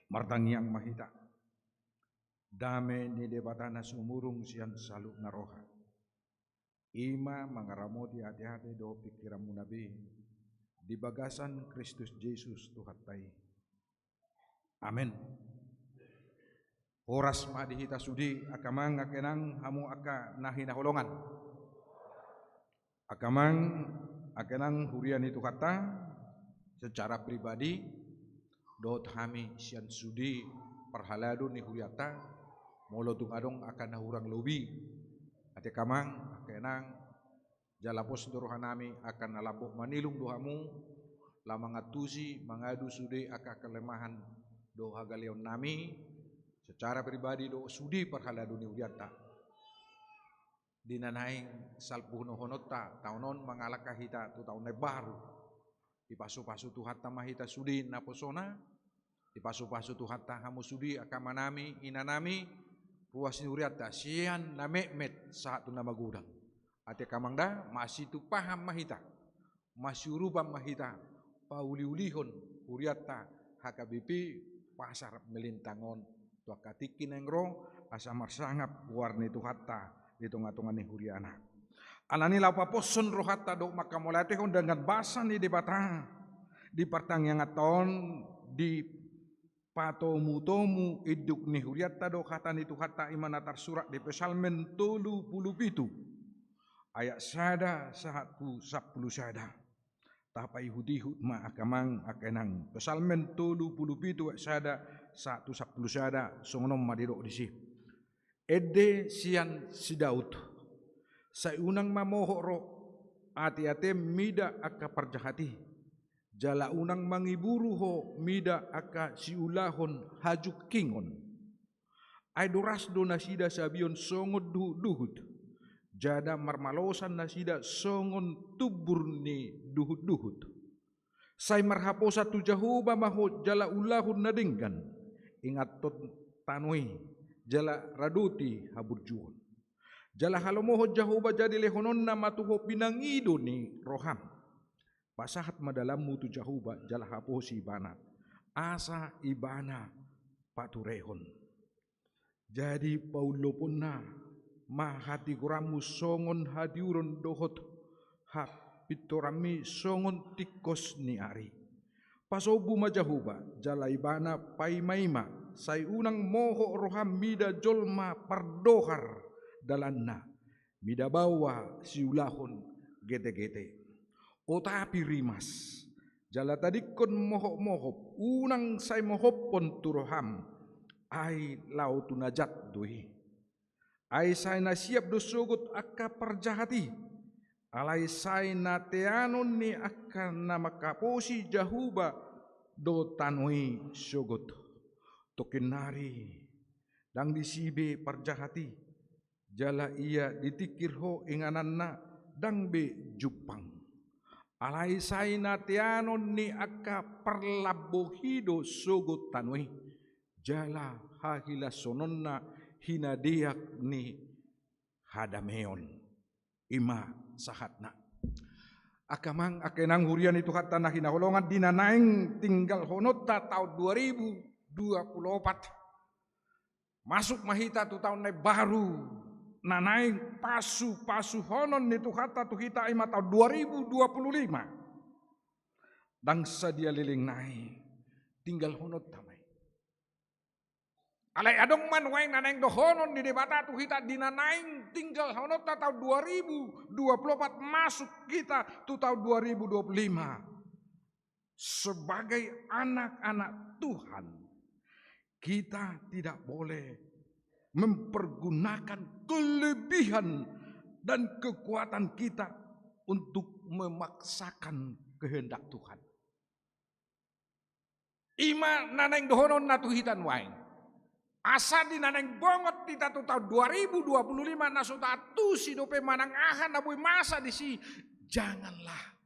martangiang mahita. Dame ni debatana sumurung sian saluk naroha. Ima mangaramoti hati-hati do pikiran munabi. Di bagasan Kristus Yesus Tuhan tai. Amin. Horas madihita sudi akamang akenang hamu aka nahina holongan. Akamang akenang hurian itu kata secara pribadi dot hami sian sudi perhaladu ni huriata molo tungadong akan nahurang lobi ate kamang akenang jalapos dorohanami akan nalabok manilung dohamu lamangatusi mangadu sudi aka kelemahan doha galion nami secara pribadi do sudi perhaladu ni huriata dinanaing salpuno honota taunon mangalaka hita tu taun baru di pasu-pasu tuhata mahita sudi naposona di pasu-pasu tuhata hamu sudi akamanami inanami ruas nuriata sian na mekmet saat tu nama gudang ate kamangda masih tu paham mahita masih urubam mahita pauli-ulihon huriata HKBP pasar melintangon tua katikin engro asa marsangap warni tuhata di tengah-tengah ni huriana anani lapa poson rohata dok makamolate hon dengan basan di debatang di partang yang aton di patomu-tomu iduk ni huriata do kata ni tuhata imanatar surat di pesalmen 37 ayat sada satu 10 sada tapai hudihut ma akamang akenang pesalmen 37 ayat sada 1 10 sada songonom madiro di si ede sian si Daud sayunang mamoho ro ati-ate mida aka parjahati jala unang mangiburu ho mida aka siulahon hajuk kingon ay duras do nasida sabion songon duhut jada marmalosan nasida songon tubur ni duhut say marhaposa tu jahuba maho jala ulahun nadinggan ingat tot tanui jala raduti haburjuhon jala halomoho jahuba jadi lehonon nama tuho pinangido ni roham pasahat madalamu tu jahuba jala haposi ibana asa ibana paturehon jadi paulo punna mahati kuramu songon hadiuron dohot hak pitorami songon tikos ni ari pasobu majahuba jala ibana paimaima say unang moho roham mida jolma pardohar dalanna mida bawa siulahon gete-gete o tapi rimas jala tadikon mohop-mohop unang say mohopon turoham ay lau tunajat doi ay say nasiap dosogot akka parjahati alay say nateanon ni akka namakaposi jahuba do tanoi sogot tokenari dang disibe parjahati jala ia ditikirho ingananna dang be jupang alay say natianon ni akka parlabohido sogot tanoi jala hahila sononna hinadiak ni hadameon ima sahatna akamang akenang hurian itu kata nah hinaholongan dinanaing tinggal honota tahun 2024 masuk mahita tu tahun baru nanaing pasu honon itu kata tu kita ima tahun 2025 dan sadia liling naik tinggal honot tamai alai adong man wae nanaing do honon di debata tu kita dinanaing tinggal honot tahun 2024 masuk kita tu tahun 2025 sebagai anak-anak Tuhan kita tidak boleh mempergunakan kelebihan dan kekuatan kita untuk memaksakan kehendak Tuhan. Ima naneng dohonon natuhitan wae. Asa di naneng bongot di tahun 2025 nasuta atusi dope manang ahan abui masa di si. Janganlah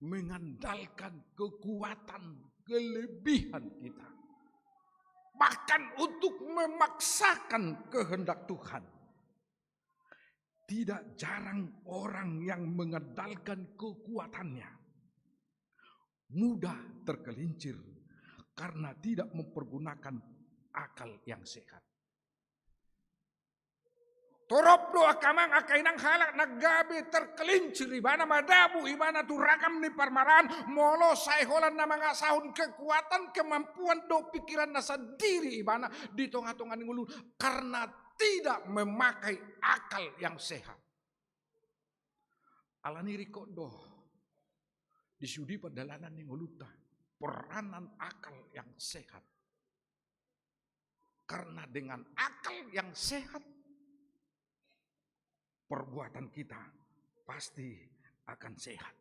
mengandalkan kekuatan kelebihan kita. Bahkan untuk memaksakan kehendak Tuhan. Tidak jarang orang yang mengandalkan kekuatannya mudah tergelincir karena tidak mempergunakan akal yang sehat. Torop doa kamang akainang halak naggabi terkelincir ibana madabu ibana turakam ni parmaran molo saiholan na mga sahun kekuatan kemampuan do pikiran na sendiri ibana di tengah-tengah ngulu karena tidak memakai akal yang sehat. Alani riko do disudi pedalanan ning uluta peranan akal yang sehat. Karena dengan akal yang sehat perbuatan kita pasti akan sehat.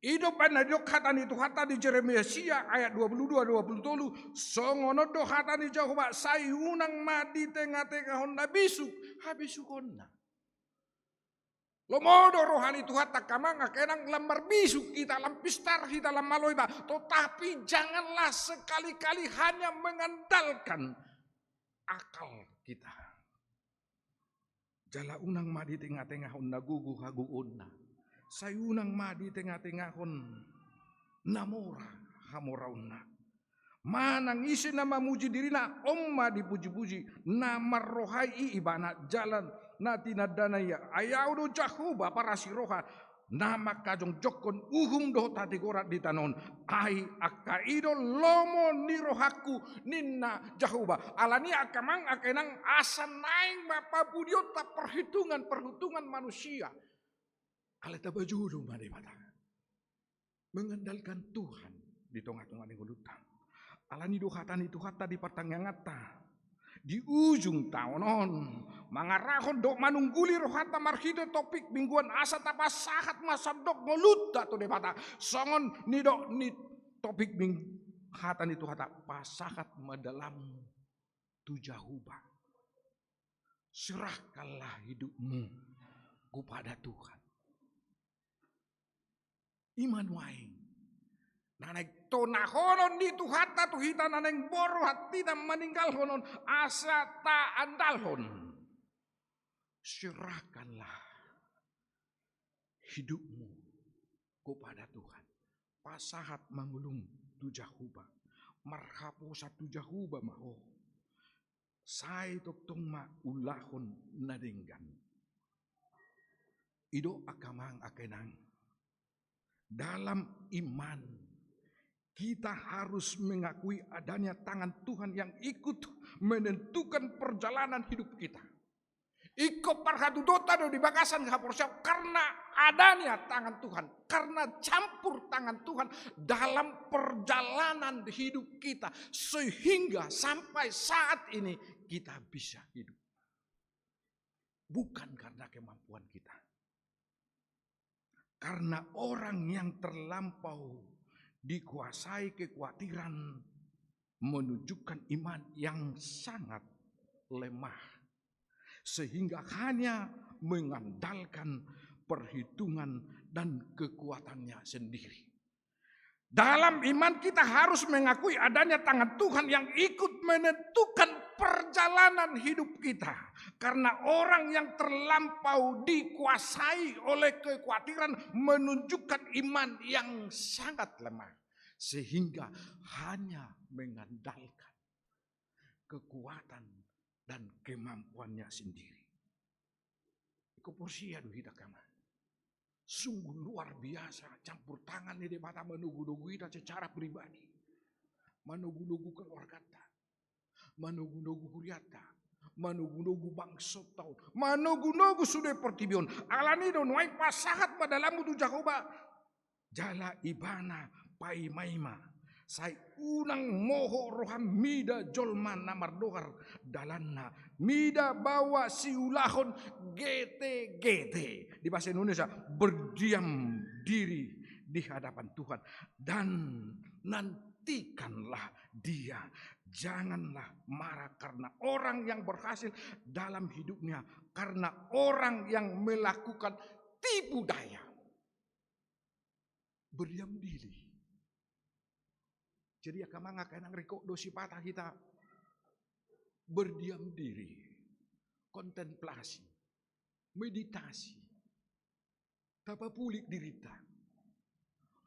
Hidup panadok hatan itu hata di Jeremia ayat 22-23 songono do hatan di Jehovah sayunang madi tengah-tengah honda bisuk habisuk honda. Lomodo rohani Tuhan tak kamang kenang lambar bisuk kita lampistar kita lamaloita tetapi janganlah sekali-kali hanya mengandalkan akal kita. Jala unang madi tengah-tengah hon nagugu hagu unna. Sayunang madi tengah-tengah hon namora hamoraunna. Manang isi nama muji dirina omma dipuji-puji. Nama rohai ibana jalan natina danaya. Ayaudo jahuba para siroha. Nama kajong jokon uhum doh tati gorat di tanon. Ai akaido lomo nirohaku ninna jahuba. Alani akamang akenang asa naing mapa budio tak perhitungan manusia. Aleta bajudu mari mata. Mengandalkan Tuhan di tengah-tengah ngulutan. Alani dohatan itu hata di pertangangata. Di ujung tahunon mangarahon dok manungguli rohata marhide topik mingguan asa tapa sahat masa dok ngoluta to debata songon ni dok ni topik ming hatan itu hata pasahat madalam tujahuba. Serahkanlah hidupmu kepada Tuhan. Iman waing nanek to nahonon di tuhata tuhita naneng boro hati dan meninggal honon asa ta andalhon. Serahkanlah hidupmu kepada Tuhan. Pasahat mangulung tujahuba. Marhapo sa tujahuba maho. Sai toktong ma ulahon nadenggan. Ido akamang akenang. Dalam iman kita harus mengakui adanya tangan Tuhan yang ikut menentukan perjalanan hidup kita. Iko parhatu dota do di bagasan haporsa karena adanya tangan Tuhan, karena campur tangan Tuhan dalam perjalanan hidup kita sehingga sampai saat ini kita bisa hidup. Bukan karena kemampuan kita. Karena orang yang terlampau dikuasai kekhawatiran menunjukkan iman yang sangat lemah sehingga hanya mengandalkan perhitungan dan kekuatannya sendiri. Dalam iman kita harus mengakui adanya tangan Tuhan yang ikut menentukan perjalanan hidup kita. Karena orang yang terlampau dikuasai oleh kekhawatiran menunjukkan iman yang sangat lemah. Sehingga hanya mengandalkan kekuatan dan kemampuannya sendiri. Iko porsia duhita kama. Sungguh luar biasa campur tangan di mata menugu-nugu kita secara pribadi. Menugu-nugu keluarga kita. Menugu-nugu huriata. Menugu-nugu bangsa tahun. Menugu-nugu sudah pertibion. Alani don wai pasahat pada lamu tu Jakoba. Jala ibana pai maima. Sai unang moho roham mida jolman namar dohar dalanna. Mida bawa siulahon gete-gete. Di bahasa Indonesia berdiam diri di hadapan Tuhan. Dan nantikanlah dia. Janganlah marah karena orang yang berhasil dalam hidupnya. Karena orang yang melakukan tipu daya. Berdiam diri. Jadi akamanga kanang riko dosi patah kita berdiam diri, kontemplasi, meditasi, tapa pulik dirita,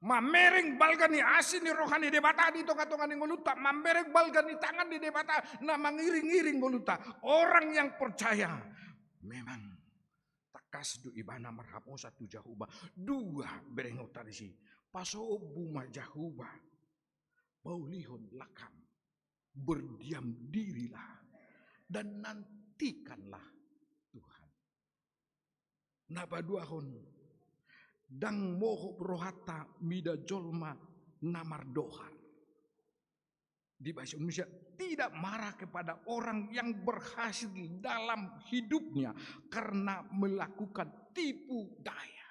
Mamereng balgani asin ni rohani debata di tonga-tonga ni ngoluta. Mamereng balgani tangan di debata na mangiring-iring ngoluta. Orang yang percaya memang takas du ibana marhapo satu jahuba. Dua berengota di si. Paso buma jahuba. Paulihon lakam. Berdiam dirilah. Dan nantikanlah Tuhan. Nabaduahon. Dang moho rohata mida jolma namar dohar. Di bahasa Indonesia tidak marah kepada orang yang berhasil dalam hidupnya karena melakukan tipu daya.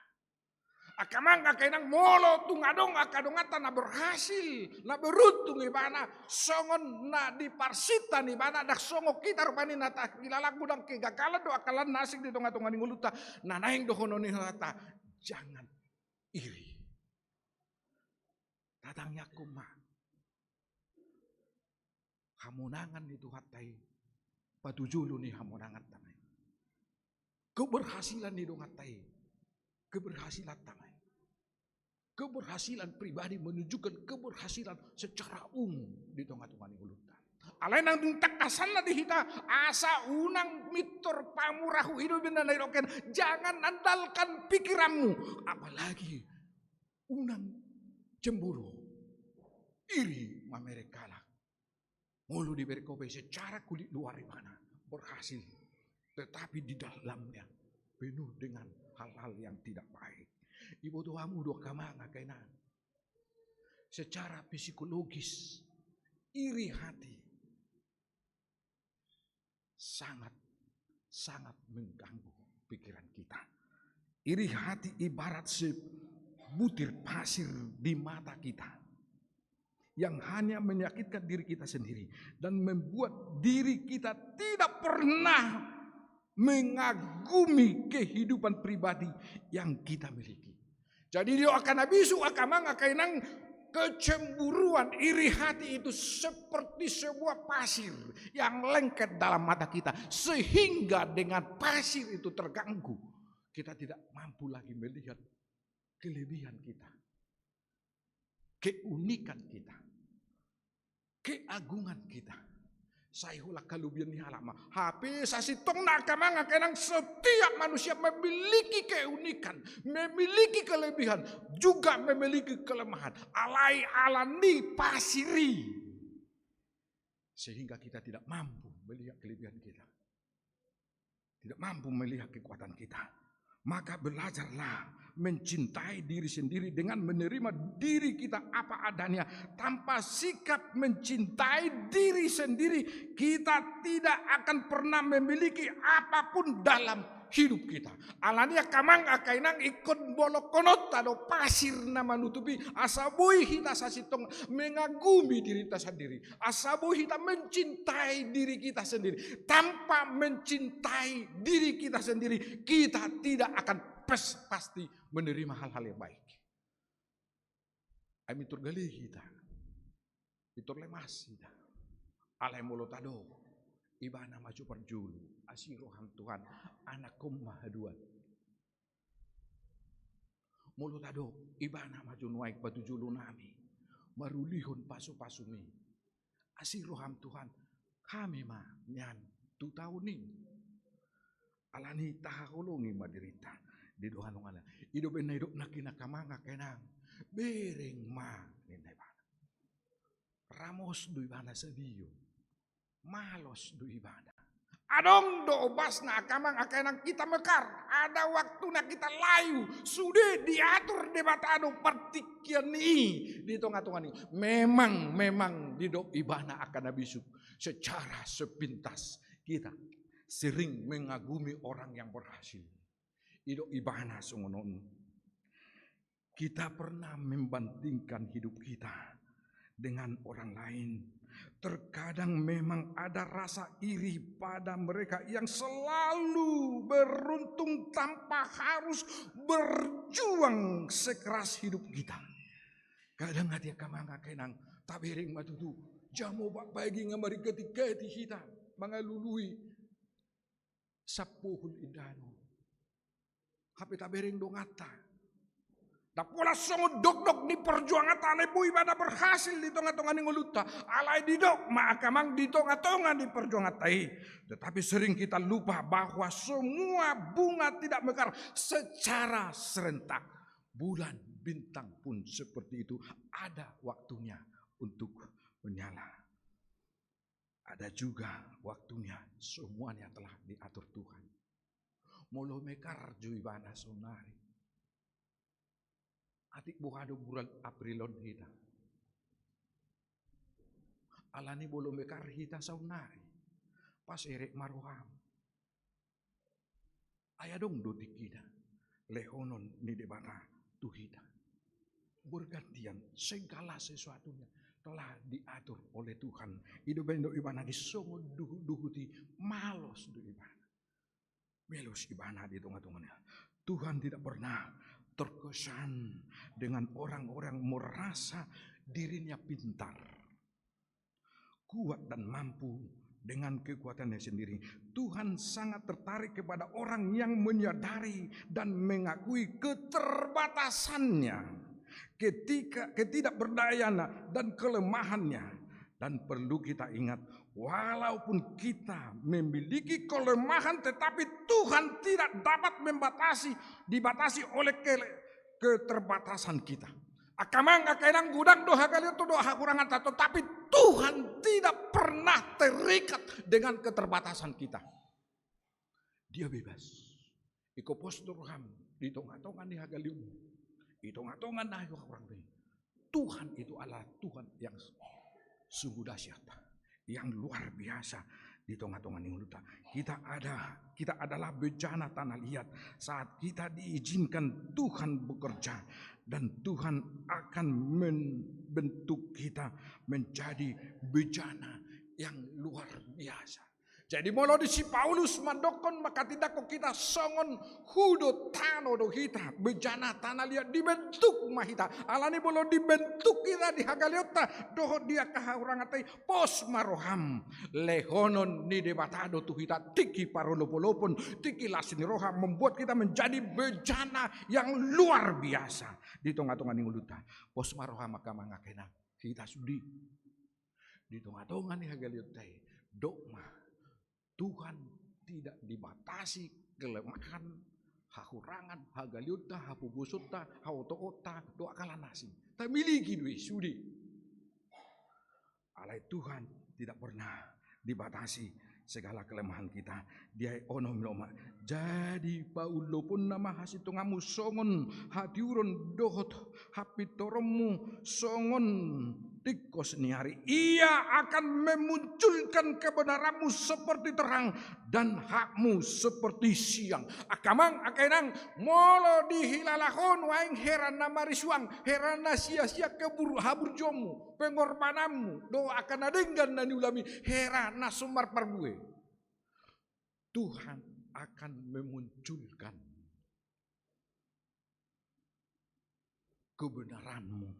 Akamang akainang molo tungadong akadongata na berhasil na beruntung ibana songon na diparsita ni bana dak songo kita rupani na tak kilala gudang kegagalan do akalan nasik di tonga-tonga ni nguluta na naing dohono ni hata. Jangan iri. Tatangnya kuma. Hamunangan itu hatai. Patujulu nih hamunangan tamai. Keberhasilan itu hatai. Keberhasilan tamai. Keberhasilan pribadi menunjukkan keberhasilan secara umum di tengah-tengah ni hulutan. Alain nang takasan na dihita asa unang mitor pamurahu hidup dan nairoken. Jangan andalkan pikiranmu, apalagi unang cemburu, iri mamerekala. Mulu diberi kobe secara kulit luar mana berhasil, tetapi di dalamnya penuh dengan hal-hal yang tidak baik. Ibu tuamu doa kamanga kainan. Secara psikologis, iri hati sangat mengganggu pikiran kita. Iri hati ibarat sebutir pasir di mata kita yang hanya menyakitkan diri kita sendiri dan membuat diri kita tidak pernah mengagumi kehidupan pribadi yang kita miliki. Jadi dia akan abisu akamang akainang kecemburuan, iri hati itu seperti sebuah pasir yang lengket dalam mata kita. Sehingga dengan pasir itu terganggu. Kita tidak mampu lagi melihat kelebihan kita. Keunikan kita. Keagungan kita. Sayhulah kalubian ni halama. HP sasitong nakamanga kenang setiap manusia memiliki keunikan, memiliki kelebihan, juga memiliki kelemahan. Alai alani pasiri. Sehingga kita tidak mampu melihat kelebihan kita. Tidak mampu melihat kekuatan kita. Maka belajarlah mencintai diri sendiri dengan menerima diri kita apa adanya. Tanpa sikap mencintai diri sendiri, kita tidak akan pernah memiliki apapun dalam hidup kita. Alania kamang akainang ikut bolokonot tado pasir nama nutupi. Asabui kita sasitong mengagumi diri kita sendiri. Asabui kita mencintai diri kita sendiri. Tanpa mencintai diri kita sendiri, kita tidak akan pasti menerima hal-hal yang baik. Ami turgali kita. Itur lemas kita. Alai molotado. Ibana maju perjulu. Asirohan Tuhan. Anakum mahaduan. Molotado. Ibana maju nuaik patujulu nami. Marulihon pasu-pasumi. Asirohan Tuhan. Kami mah nyan. 2 tahun ini. Alani tahakolongi madirita. Di doa nungala. Hidup na hidup na kinakamanga kenang. Bereng ma. Ramos do ibana sa Dio. Malos do ibana. Adong do obas na akamang akanang kita mekar. Ada waktu na kita layu. Sudah diatur debatado partikian ni. Di tengah-tengah ni. Memang di do ibana akan abisuk. Secara sepintas kita sering mengagumi orang yang berhasil. Ido ibana sungonon. Kita pernah membandingkan hidup kita dengan orang lain. Terkadang memang ada rasa iri pada mereka yang selalu beruntung tanpa harus berjuang sekeras hidup kita. Kadang hati kamanga kenang tabering matutu jamu bagi ngamari ketika kita mengalului sapuhul indano. Hape tabering dongata. Dapola songo dok di perjuangan tale bui pada berhasil di tengah-tengah nguluta. Alai di dok akamang di tengah-tengah di perjuangan tai. Tetapi sering kita lupa bahwa semua bunga tidak mekar secara serentak. Bulan bintang pun seperti itu, ada waktunya untuk menyala. Ada juga waktunya, semuanya telah diatur Tuhan. Molo mekar juibana sonari. Atik buhado bulan Aprilon hita. Alani bolo mekar hita saunari. Pas erek maruham. Ayadong dotik kita. Lehonon ni debata tuhita. Bergantian segala sesuatunya telah diatur oleh Tuhan. Hidup bendo ibana di songo duhuti malos du ibana. Melos ibana di tengah-tengahnya. Tuhan tidak pernah terkesan dengan orang-orang merasa dirinya pintar, kuat dan mampu dengan kekuatannya sendiri. Tuhan sangat tertarik kepada orang yang menyadari dan mengakui keterbatasannya, ketidakberdayaan dan kelemahannya. Dan perlu kita ingat, walaupun kita memiliki kelemahan, tetapi Tuhan tidak dapat dibatasi oleh keterbatasan kita. Akamang akainang gudang doha kalian tuh doha kurangan tato, tapi Tuhan tidak pernah terikat dengan keterbatasan kita. Dia bebas. Iko posturham di tongah-tongah di hagalium, di tongah-tongah dah orang ini. Tuhan itu adalah Tuhan yang sungguh dahsyat, yang luar biasa di tengah-tengah Ningluta. Kita adalah bejana tanah liat saat kita diizinkan Tuhan bekerja, dan Tuhan akan membentuk kita menjadi bejana yang luar biasa. Jadi molo di si Paulus mandokon maka tidak kok kita songon hudo tano do kita bejana tanah liat dibentuk mahita. Alani bolo dibentuk kita di hagaliota doho dia kaharangatai pos maroham lehonon ni debatado tu kita tiki parolopolopon tiki lasini roham membuat kita menjadi bejana yang luar biasa di tengah-tengah ninguluta. Pos maroham maka mangakena kita sudi di tengah-tengah ni hagaliota dokma. Tuhan tidak dibatasi kelemahan, hakurangan, hagaliuta, hapugusutta, hautoota, doa kalanasi. Tak miliki duit sudi. Alai Tuhan tidak pernah dibatasi segala kelemahan kita. Dia onom loma. Jadi Paulo pun nama hasitungamu songon hatiuron dohot hapitoromu songon tikos ni hari. Ia akan memunculkan kebenaranmu seperti terang dan hakmu seperti siang. Akamang akainang molo dihilalahon waing herana marisuang herana sia-sia keburu habur jomu pengorbananmu doa akan adenggan dan diulami herana sumar parbue. Tuhan akan memunculkan kebenaranmu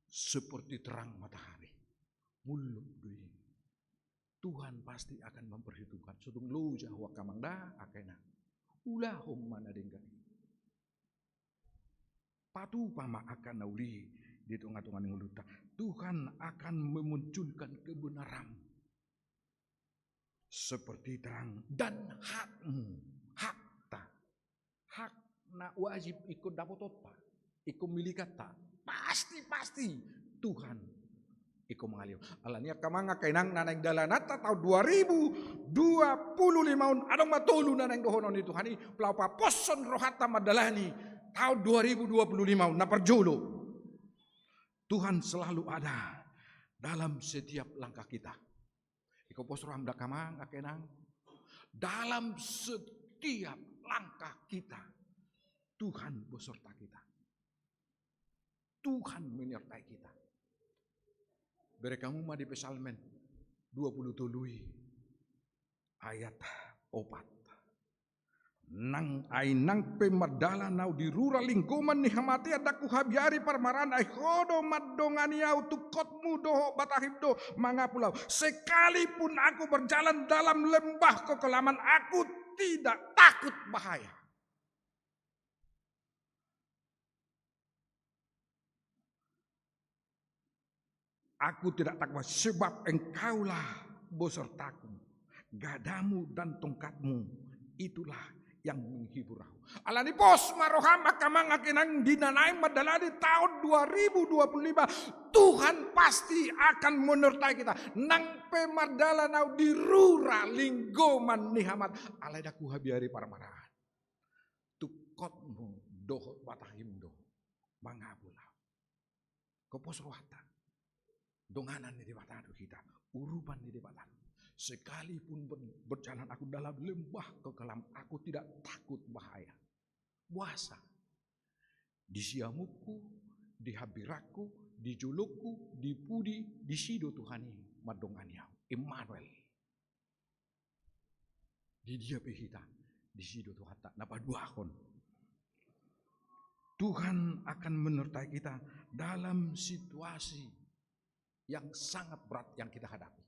seperti terang matahari. Muluk dui. Tuhan pasti akan memperhitungkan. Sudung lu jahwa kamangda akena. Ulahum mana denggan. Patu pama akan nauli di tengah-tengah nguluta. Tuhan akan memunculkan kebenaran seperti terang dan hakmu, hakta, hak na wajib ikut dapotota, ikut milikata. Pasti Tuhan iko mengalir. Alania kamanga kainang naneng dalanata tahun 2025 adong matulu naneng dohonon itu hani pelapa poson rohata madalani tahun 2025 na perjolo. Tuhan selalu ada dalam setiap langkah kita. Iko pos rohamda kamanga kainang dalam setiap langkah kita Tuhan beserta kita. Tuhan menyertai kita. Berekamu mah di Psalmen 27 ayat 4. Nang ay nang pemadala nau di rura lingkuman ni hamati adaku habiari parmaran ay hodo madongani au tukotmu doho batahibdo mangapulau. Sekalipun aku berjalan dalam lembah kekelaman, aku tidak takut bahaya. Aku tidak takut sebab engkaulah besertaku. Gadamu dan tongkatmu itulah yang menghibur aku. Alani pos maroham akamang akinang dinanay madala di tahun 2025. Tuhan pasti akan menyertai kita. Nang pemadala nau dirura linggoman nihamat. Alay daku habiari para marahan. Tukotmu doh batahim doh. Mangabula. Kopos rohata. Donganan di batadu kita. Urupan di batadu. Sekalipun berjalan aku dalam lembah kekelam, aku tidak takut bahaya. Puasa. Di siamuku, di habiraku, di julukku, di pudi, di sido Tuhani, madonganyau. Immanuel. Di dia pehita, di sido Tuhan tak napaduakon. Tuhan akan menyertai kita dalam situasi yang sangat berat yang kita hadapi.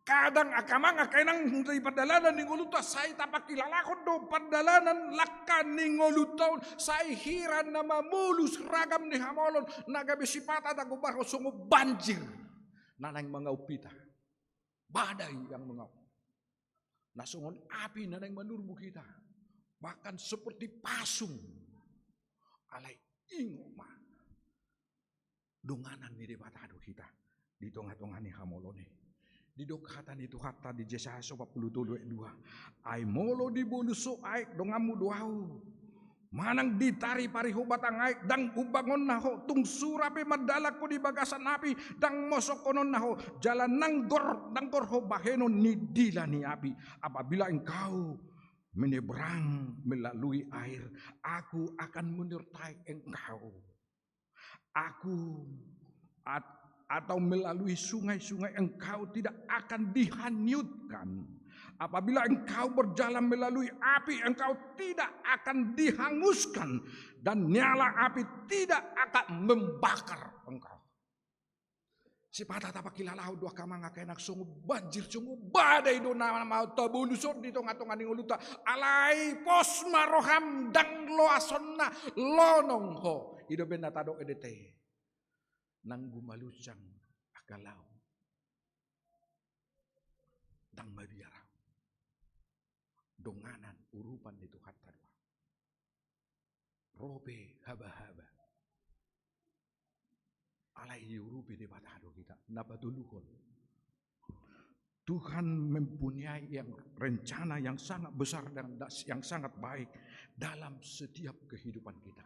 Kadang akamang akainang dari padalanan ni nguluta say tapakilalakon do padalanan lakan ni nguluta say hiran na mamulus ragam ni hamolon nagabisipata da gubarho sungo banjir nanang mga upita badai yang mengau nasungon api nanang manurbu kita bahkan seperti pasung alay ingoma donganan ni debatado kita di tengah-tengah ni hamolone. Di dokatan itu kata di Yesaya 42:2 ay molo di buluso ay dongamu duau manang ditari pariho batang ay dang ubangon naho tung surape madala ko di bagasan api dang mosokonon naho jalan nanggor ho bahenon ni dila ni api apabila engkau menyeberang melalui air aku akan menyertai engkau aku atau melalui sungai-sungai engkau tidak akan dihanyutkan. Apabila engkau berjalan melalui api engkau tidak akan dihanguskan. Dan nyala api tidak akan membakar engkau. Si patah tapak kilalau dua kamang akenak sungguh banjir sungguh badai do nama mau tabulusor di tengah-tengah ni nguluta alai pos maroham dang loasonna lonong ho ido benatado edete. Nang gumalusang akalaw dang mabiaraw donganan urupan nito hatadwa robe haba-haba alay urupi di batado kita napatuluhon Tuhan mempunyai yang rencana yang sangat besar dan yang sangat baik dalam setiap kehidupan kita.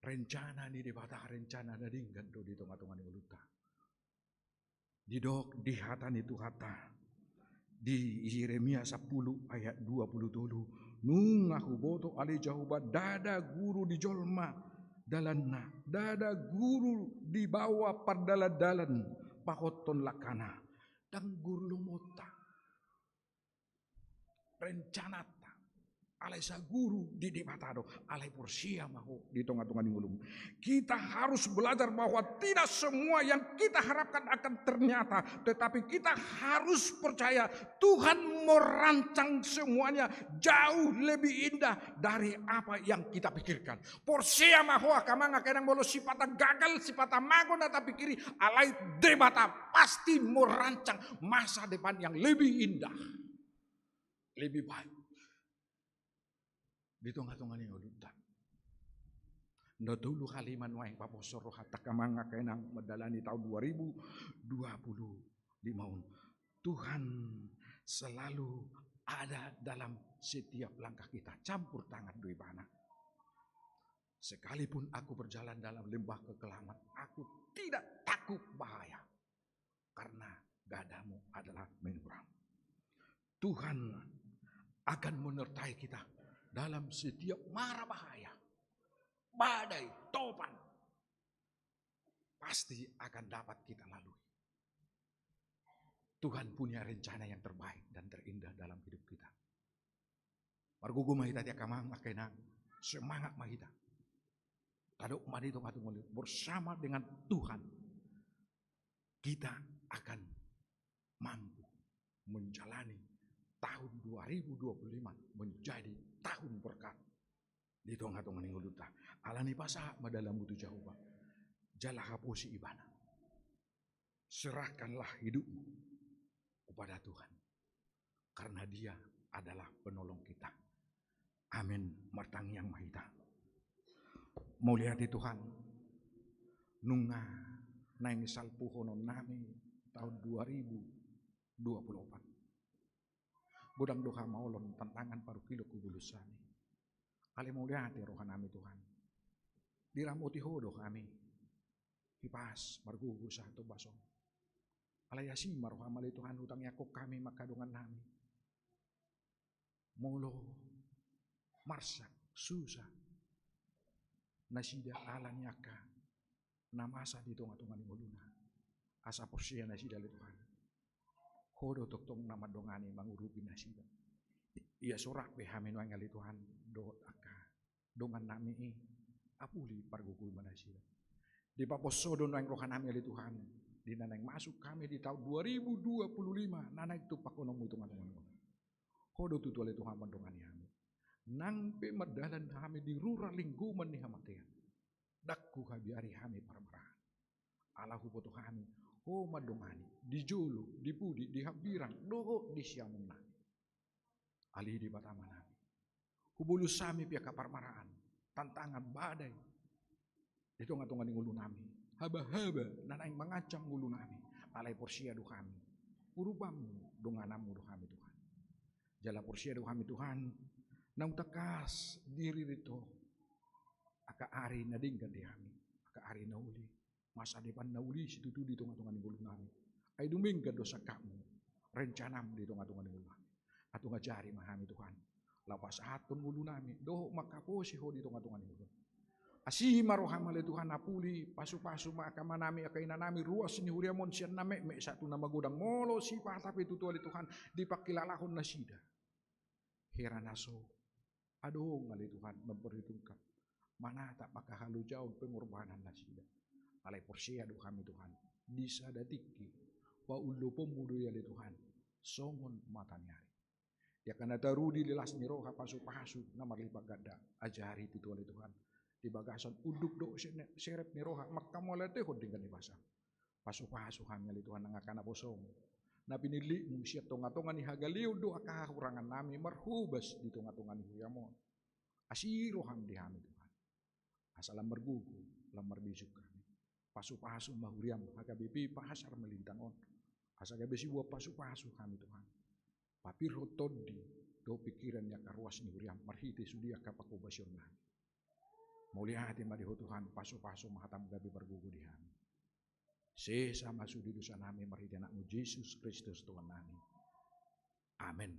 Rencana ni dibata rencana na ringgan do di tengah-tengah ni uluta. Di hatan itu kata di Yeremia 10 ayat 27 nung aku boto ali jahuba dada guru di jolma dalanna dada guru di bawah pardala-dalan pakoton lakana dan guru lumota rencana alay sa guru di debatado, alay porsia maho di tengah-tengah ninggulung. Kita harus belajar bahwa tidak semua yang kita harapkan akan ternyata, tetapi kita harus percaya Tuhan merancang semuanya jauh lebih indah dari apa yang kita pikirkan. Porsia maho akamang akanang bolo sipata gagal, sipata mago nata pikiri, alay debata pasti merancang masa depan yang lebih indah, lebih baik. Di tengah-tengah ni ulutan. Natulu haliman waing paposor hatta kamanga kenang medalani tahun 2025. Tuhan selalu ada dalam setiap langkah kita. Campur tangan doi bana. Sekalipun aku berjalan dalam lembah kekelaman, aku tidak takut bahaya. Karena gadamu adalah menyeberang. Tuhan akan menyertai kita dalam setiap mara bahaya, badai, topan, pasti akan dapat kita lalui. Tuhan punya rencana yang terbaik dan terindah dalam hidup kita. Margugu mahita tiak kamang akenang semangat mahita. Tadok madito ngatung bersama dengan Tuhan kita akan mampu menjalani tahun 2025 menjadi tahun berkat di tengah-tengah ning uluta alani pasa madalam butu jahuba jala hapusi ibana serahkanlah hidupmu kepada Tuhan, karena Dia adalah penolong kita. Amin. Martang yang mahita. Mau lihat Tuhan, nunga naing salpuhono nami tahun 2024. Budang doha maulon tantangan paru kilo kubulusani. Ale mau lihat rohan nami Tuhan. Diramuti hodo kami. Hipas margugu satu basong. Alayasi maroh amali Tuhan hutang yakok kami makadungan nami. Molo marsak susah. Nasida alan yaka namasa di tunga-tunga ni muluna. Asa porsia nasida le Tuhan. Hodo toktong nama dongani mangurubi nasida. Ia sorak behamin wangali Tuhan do aka dongan nami apuli pargugul manasida. Di paposodo nang rohan nami ali Tuhan. Di nanang masuk kami di tahun 2025 nanay tu pakono mo tungan-tungan mo. Hodo tutu ali Tuhan mandongani kami. Nang pemadalan kami di rura lingguman ni hamatian. Dakku kabiari kami parmarahan. Alahu boto kami. Ho madongani. Di julu, di pudi, di habirang. Doho di siamun nami. Ali di batama nami. Hubulu sami pia kaparmarahan. Tantangan badai. Itu ngatungan di ngulu nami. Haba-haba nanaing mengacang ngulu nami. Alai porsia do kami. Urupamu donganamu do kami Tuhan. Jala porsia do kami Tuhan. Nang takas diri rito aka ari na dinggan di kami aka ari na uli masa depan na uli situtu di tunga-tunga ni bulu nami ay duminggan do sa kamu rencanam di tunga-tunga ni bulu nami ato nga jari mahami Tuhan lapas aton bulu nami do makaposi ho di tunga-tunga ni bulu asihi marohamale Tuhan napuli pasu-pasu makama nami aka ina nami ruas ni huriamon siyan na me satu na magudang molo si patapi tutuali Tuhan di pakilalahon na sida heranaso. Aduh ngali Tuhan memperhitungkan mana tak pakai halu jauh pengorbanan nasida. Alai porsia do kami Tuhan. Bisa datiki wa ulo pemudu ya Tuhan. Songon mata nyari. Ya karena darudi lilas niroha pasu-pasu namar lipat gada ajari itu Tuhan. Di bagasan uduk do seret niroha makamole teh hodingan di basang. Pasu-pasu kami ya Tuhan ngakana posong. Na pinili mo siya tunga-tunga ni hagaliw do akahurangan nami marhubas di tunga-tunga ni huyamon. Asiro hang di hami Tuhan. Asalam margugu, lamar bisuk kami. Pasu-pasu mahuriam hagabipi pasar melintangon. Asagabi siwa pasu-pasu kami Tuhan. Papiro todi do pikiran ya karuas ni huriam marhiti sudia kapakubasyon nami. Mulihatin madiho Tuhan pasu-pasu mahatam gabi margugu di hami. Sama sudi dosa nami marhiti anakmu Yesus Kristus Tuhan nami. Amin.